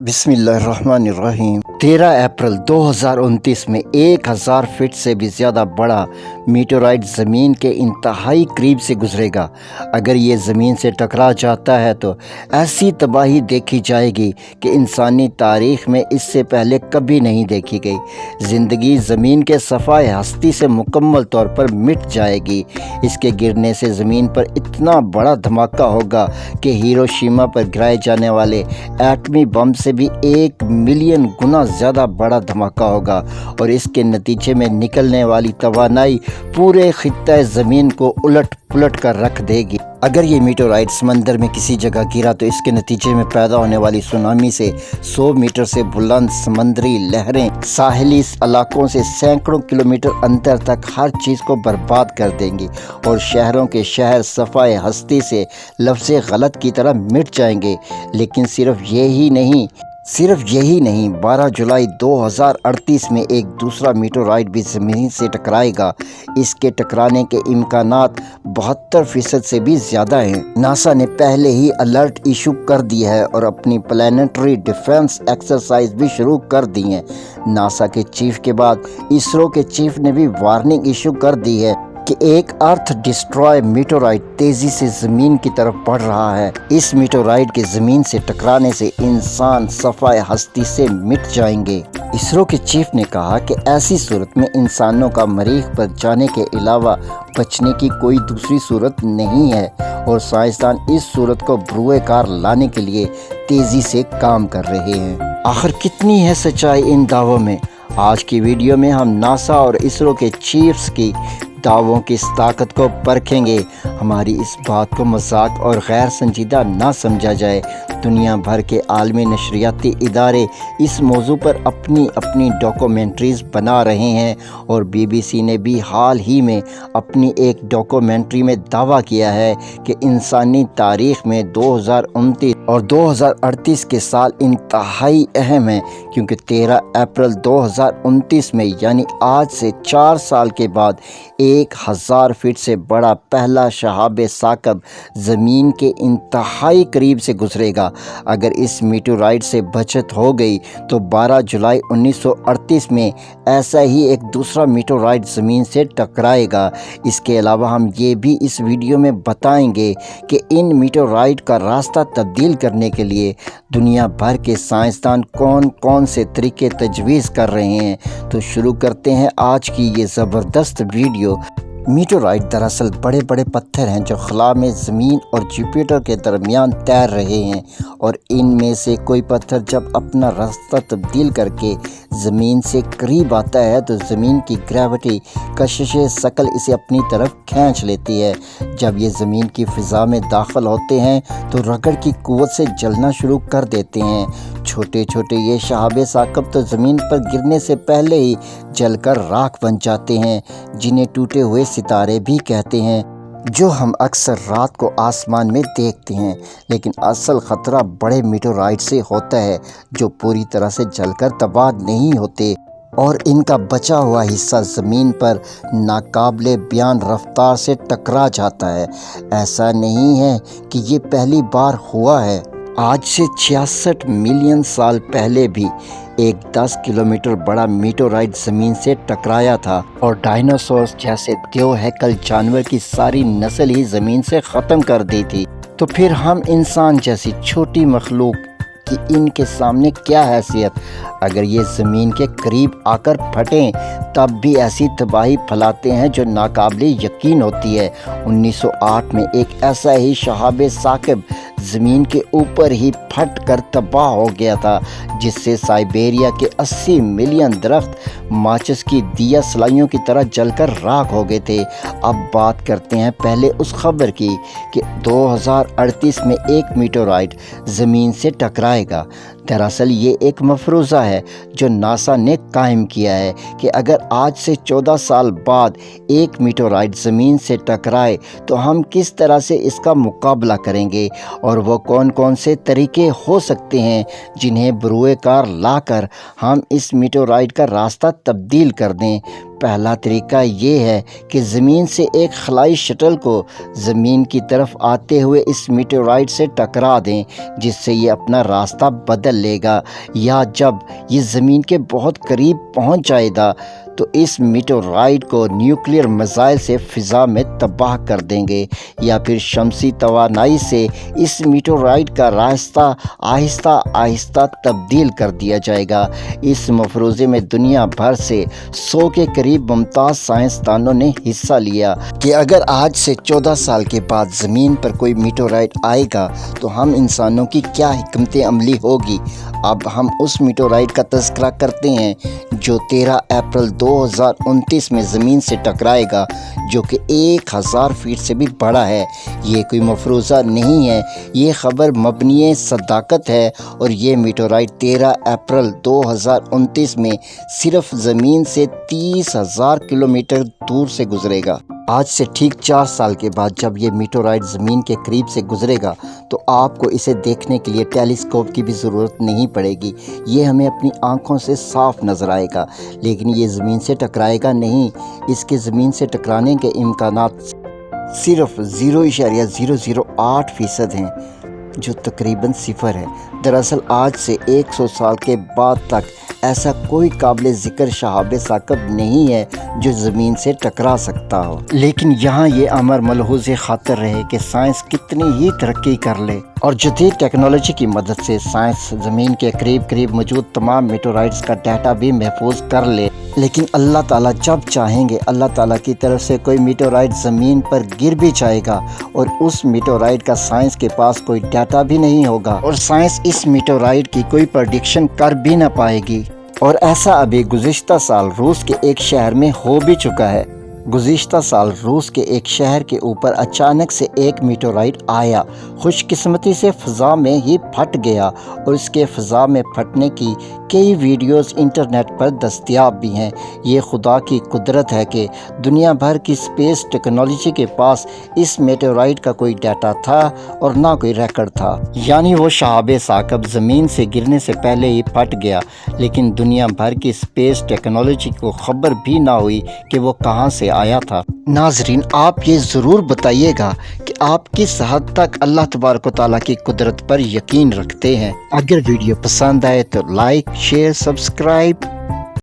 बिस्मिल्लाहिर्रहमानिर्रहीम। 13 अप्रैल 2029 में 1000 फीट से भी ज़्यादा बड़ा मीटोराइट ज़मीन के इंतहाई करीब से गुजरेगा। अगर ये ज़मीन से टकरा जाता है तो ऐसी तबाही देखी जाएगी कि इंसानी तारीख़ में इससे पहले कभी नहीं देखी गई। ज़िंदगी ज़मीन के सफ़ाए हस्ती से मुकम्मल तौर पर मिट जाएगी। इसके गिरने से ज़मीन पर इतना बड़ा धमाका होगा कि हिरोशिमा पर गिराए जाने वाले एटमी बम से भी 1 मिलियन गुना ज़्यादा बड़ा धमाका होगा और इसके नतीजे में निकलने वाली तवानाई पूरे खित्ते ज़मीन को उलट पुलट कर रख देगी। अगर ये मीटोराइट समंदर में किसी जगह गिरा तो इसके नतीजे में पैदा होने वाली सुनामी से 100 मीटर से बुलंद समंदरी लहरें साहिली इलाकों से सैकड़ों किलोमीटर अंदर तक हर चीज़ को बर्बाद कर देंगी और शहरों के शहर सफ़ाए हस्ती से लफ्ज़ गलत की तरह मिट जाएंगे। लेकिन सिर्फ यही नहीं 12 जुलाई 2038 में एक दूसरा मीटोराइट भी ज़मीन से टकराएगा। इसके टकराने के इम्कानात 72% से भी ज़्यादा हैं। नासा ने पहले ही अलर्ट इशू कर दिया है और अपनी प्लानिटरी डिफेंस एक्सरसाइज भी शुरू कर दी है। नासा के चीफ के बाद इसरो के चीफ ने भी वार्निंग इशू कर दी है कि एक अर्थ डिस्ट्रॉय मीटोराइट तेजी से ज़मीन की तरफ बढ़ रहा है। इस मीटोराइट के ज़मीन से टकराने से इंसान सफ़ाए हस्ती से मिट जाएंगे। इसरो के चीफ ने कहा कि ऐसी सूरत में इंसानों का मरीख पर जाने के अलावा बचने की कोई दूसरी सूरत नहीं है और साइंसदान इस सूरत को बरूए कार लाने के लिए तेज़ी से काम कर रहे हैं। आखिर कितनी है सच्चाई इन दावों में? आज की वीडियो में हम नासा और इसरो के चीफ्स की दावों की इस ताकत को परखेंगे। हमारी इस बात को मजाक और गैर संजीदा ना समझा जाए। दुनिया भर के आलमी नशरियाती इदारे इस मौजू पर अपनी अपनी डॉक्यूमेंट्रीज़ बना रहे हैं और BBC ने भी हाल ही में अपनी एक डॉक्यूमेंट्री में दावा किया है कि इंसानी तारीख़ में 2029 और 2038 के साल इंतहाई अहम हैं, क्योंकि 13 अप्रैल 2029 में यानी आज से 4 साल के बाद 1000 फीट से बड़ा पहला शहाब साकब ज़मीन के इंतहाई करीब से गुजरेगा। अगर इस मीटोराइट से बचत हो गई तो 12 जुलाई 1938 में ऐसा ही एक दूसरा मीटोराइट ज़मीन से टकराएगा। इसके अलावा हम ये भी इस वीडियो में बताएंगे कि इन मीटोराइट का रास्ता तब्दील करने के लिए दुनिया भर के साइंसदान कौन कौन से तरीके तजवीज़ कर रहे हैं। तो शुरू करते हैं आज की ये ज़बरदस्त वीडियो। मीटोराइट दरअसल बड़े बड़े पत्थर हैं जो खला में ज़मीन और जुपिटर के दरमियान तैर रहे हैं और इनमें से कोई पत्थर जब अपना रास्ता तब्दील करके ज़मीन से करीब आता है तो ज़मीन की ग्रेविटी कशिश शकल इसे अपनी तरफ खींच लेती है। जब ये ज़मीन की फ़िज़ा में दाखिल होते हैं तो रगड़ की क़ुव्वत से जलना शुरू कर देते हैं। छोटे छोटे ये शहाब साकब तो ज़मीन पर गिरने से पहले ही जलकर राख बन जाते हैं, जिन्हें टूटे हुए सितारे भी कहते हैं, जो हम अक्सर रात को आसमान में देखते हैं। लेकिन असल ख़तरा बड़े मीटोराइट से होता है जो पूरी तरह से जलकर तबाह नहीं होते और इनका बचा हुआ हिस्सा ज़मीन पर नाकाबिले बयान रफ्तार से टकरा जाता है। ऐसा नहीं है कि ये पहली बार हुआ है। आज से 66 मिलियन साल पहले भी एक 10 किलोमीटर बड़ा मीटोराइट ज़मीन से टकराया था और डायनासोर्स जैसे देवहैकल जानवर की सारी नस्ल ही ज़मीन से ख़त्म कर दी थी। तो फिर हम इंसान जैसी छोटी मखलूक कि इनके सामने क्या हैसियत? अगर ये ज़मीन के करीब आकर फटें तब भी ऐसी तबाही फैलाते हैं जो नाकाबिले यकीन होती है। 1908 में एक ऐसा ही शहाब साकब ज़मीन के ऊपर ही फट कर तबाह हो गया था, जिससे साइबेरिया के 80 मिलियन दरख्त माचिस की दिया सलाइयों की तरह जलकर राख हो गए थे। अब बात करते हैं पहले उस खबर की कि 2038 में एक मीटोराइट ज़मीन से टकराएगा। दरअसल ये एक मफरूज़ा है जो नासा ने कायम किया है कि अगर आज से 14 साल बाद एक मीटोराइट ज़मीन से टकराए तो हम किस तरह से इसका मुकाबला करेंगे और वो कौन कौन से तरीके हो सकते हैं जिन्हें बरूए कार लाकर हम इस मीटोराइट का रास्ता तब्दील कर दें। پہلا طریقہ یہ ہے کہ زمین سے ایک خلائی شٹل کو زمین کی طرف آتے ہوئے اس میٹیورائٹ سے ٹکرا دیں، جس سے یہ اپنا راستہ بدل لے گا، یا جب یہ زمین کے بہت قریب پہنچ جائے گا تو اس میٹیورائٹ کو نیوکلیر میزائل سے فضا میں تباہ کر دیں گے، یا پھر شمسی توانائی سے اس میٹیورائٹ کا راستہ آہستہ آہستہ تبدیل کر دیا جائے گا۔ اس مفروضے میں دنیا بھر سے 100 کے قریب ممتاز سائنسدانوں نے حصہ لیا کہ اگر آج سے 14 سال کے بعد زمین پر کوئی میٹیورائٹ آئے گا تو ہم انسانوں کی کیا حکمت عملی ہوگی۔ اب ہم اس میٹیورائٹ کا تذکرہ کرتے ہیں جو 13 اپریل 2029 میں زمین سے ٹکرائے گا، جو کہ 1000 فیٹ سے بھی بڑا ہے۔ یہ کوئی مفروضہ نہیں ہے، یہ خبر مبنی صداقت ہے، اور یہ میٹیورائٹ 13 اپریل 2029 میں صرف زمین سے 30,000 کلومیٹر دور سے گزرے گا۔ آج سے ٹھیک 4 سال کے بعد جب یہ میٹیورائٹ زمین کے قریب سے گزرے گا تو آپ کو اسے دیکھنے کے لیے ٹیلیسکوپ کی بھی ضرورت نہیں پڑے گی، یہ ہمیں اپنی آنکھوں سے صاف نظر آئے گا، لیکن یہ زمین سے ٹکرائے گا نہیں۔ اس کے زمین سے ٹکرانے کے امکانات صرف 0.008% ہیں، جو تقریباً 0 ہے۔ دراصل آج سے 100 سال کے بعد تک ایسا کوئی قابل ذکر شہاب ثاقب نہیں ہے جو زمین سے ٹکرا سکتا ہو۔ لیکن یہاں یہ امر ملحوظ خاطر رہے کہ سائنس کتنی ہی ترقی کر لے اور جدید ٹیکنالوجی کی مدد سے سائنس زمین کے قریب موجود تمام میٹیورائٹس کا ڈیٹا بھی محفوظ کر لے، لیکن اللہ تعالیٰ جب چاہیں گے اللہ تعالیٰ کی طرف سے کوئی میٹیورائٹ زمین پر گر بھی جائے گا اور اس میٹیورائٹ کا سائنس کے پاس کوئی ڈیٹا بھی نہیں ہوگا، اور سائنس اس میٹیورائٹ کی کوئی پریڈکشن کر بھی نہ پائے گی۔ اور ایسا ابھی گزشتہ سال روس کے ایک شہر میں ہو بھی چکا ہے۔ گزشتہ سال روس کے ایک شہر کے اوپر اچانک سے ایک میٹیورائٹ آیا، خوش قسمتی سے فضا میں ہی پھٹ گیا، اور اس کے فضا میں پھٹنے کی کئی ویڈیوز انٹرنیٹ پر دستیاب بھی ہیں۔ یہ خدا کی قدرت ہے کہ دنیا بھر کی اسپیس ٹیکنالوجی کے پاس اس میٹیورائٹ کا کوئی ڈیٹا تھا اور نہ کوئی ریکارڈ تھا، یعنی وہ شہاب ثاقب زمین سے گرنے سے پہلے ہی پھٹ گیا، لیکن دنیا بھر کی اسپیس ٹیکنالوجی کو خبر بھی نہ ہوئی کہ وہ کہاں سے آیا تھا۔ ناظرین، آپ یہ ضرور بتائیے گا کہ آپ کس حد تک اللہ تبارک و تعالیٰ کی قدرت پر یقین رکھتے ہیں۔ اگر ویڈیو پسند آئے تو لائک، شیئر، سبسکرائب